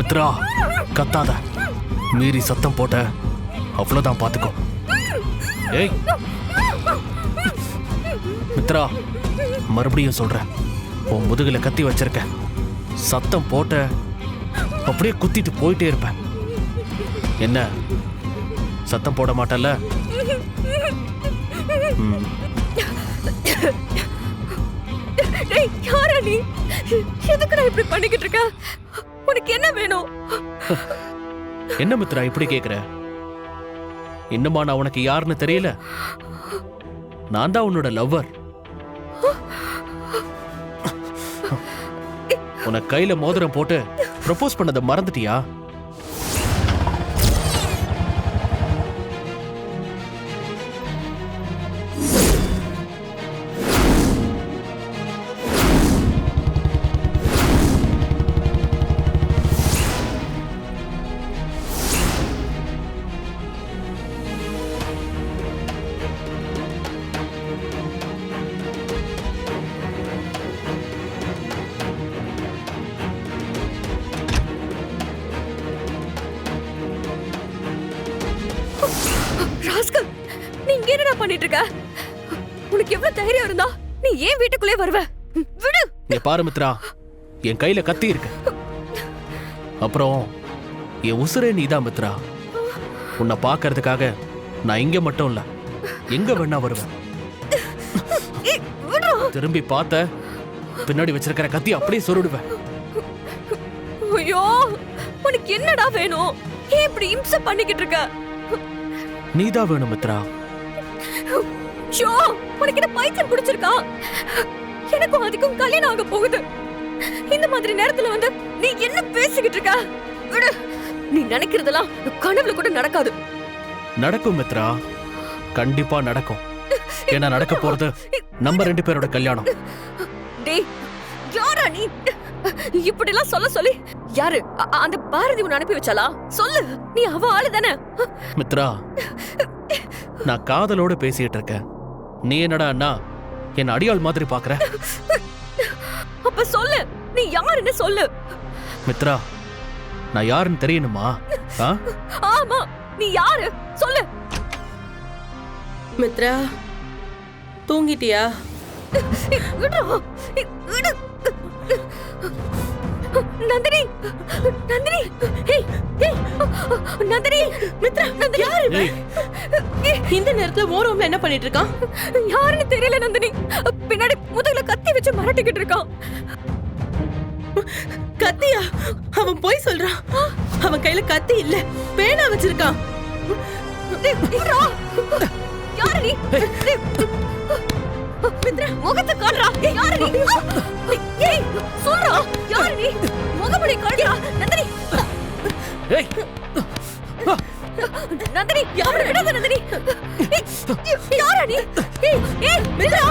மித்ரா, கத்தாத. மீறி சத்தம் போட்ட அவ்வளவுதான், பாத்துக்கோ. ஏய் மித்ரா, மறுபடியும் சொல்றேன், உன் முதுகுல கத்தி வச்சிருக்க. சத்தம் போட்ட அப்படியே குத்திட்டு போயிட்டே இருப்பேன். என்ன, சத்தம் போட மாட்டல்ல? யாரா நீ? எதுக்குடா இப்படி பண்ணிக்கிட்டு இருக்க? உனக்கு என்ன வேணும்? என்ன மித்ரா இப்படி கேக்குற? இன்னுமா நான் உனக்கு யாருன்னு தெரியல? நான் தான் உன்னோட லவ்வர். உனக்கு கையில மோதிரம் போட்டு ப்ரப்போஸ் பண்ணதை மறந்துட்டியா? நீ இங்க என்னடா பண்ணிட்டு இருக்க? உனக்கு எவ்வளவு தைரியம் இருந்தா நீ ஏன் வீட்டுக்குள்ளே வருவ? விடு. நீ பாரு மித்ரா, என் கையில கத்தி இருக்கு. அப்புறம் என் உசுரே நீதான் மித்ரா. உன்னை பாக்குறதுக்காக நான் இங்க மட்டும் இல்ல, எங்க வேணா வருவேன். திரும்பி பார்த்த பின்னாடி வச்சிருக்கிற கத்தி அப்படியே சொருடுவேன். ஐயோ, உனக்கு என்னடா வேணும்? ஏன் இப்படி இம்சை பண்ணிக்கிட்டு இருக்க? நீதான் வேணும் மித்ரா. ஷோ, உனக்கு என்ன பைத்தியம் பிடிச்சிருக்கா? எனக்கும் அதுக்கும் கல்யாணம் ஆக போகுது. இந்த மாதிரி நேரத்துல வந்து நீ என்ன பேசிக்கிட்டு இருக்க? விடு. நீ நினைக்கிறதெல்லாம் கனவுல கூட நடக்காது. நடக்கும் மித்ரா, கண்டிப்பா நடக்கும். ஏன்னா நடக்க போறது நம்ம 2 பேரோட கல்யாணம். டேய், யாரா நீ? இப்படி எல்லாம் சொல்ல சொல்லி யாரு அந்த பாரதி உன்னை அனுப்பி வச்சாளா? சொல்லு, நீ அவ ஆளு தானே? மித்ரா, நான் காதலோட பேசிட்டு இருக்கேன். நீ என்னடா அண்ணா என்ன அடியாள் மாதிரி பாக்குற? அப்ப சொல்லு, நீ யாருன்னு சொல்லு. மித்ரா, நான் யாருன்னு தெரியணுமா? ஆமா, நீ யாரு சொல்லு. மித்ரா, தூங்கிட்டியா? நந்தினி, நந்தினி, ஏய் ஏய் நந்தினி, மித்ரா, நந்தினி. யாரு இவன்? இந்த நேரத்துல ஓ ரூம்ல என்ன பண்ணிட்டு இருக்கான்? யாருன்னு தெரியல நந்தினி. பின்னாடி முதுகுல கத்தி வச்சு மிரட்டிக்கிட்டு இருக்கான். கத்தியா? அவன் போய் சொல்றான். அவன் கையில கத்தி இல்ல, பேனா வச்சிருக்கான். யாரு நீ? மித்ரா, முகத்தை காட்டுறா. யாரு நீ? ஏய், சொல்றா, யாரு நீ? முகமுடி காட்டுறா. நந்தினி, ஏய் நந்தினி, யாரு விடாத நந்தினி. யாரா நீ? ஏய் ஏய் மித்ரா.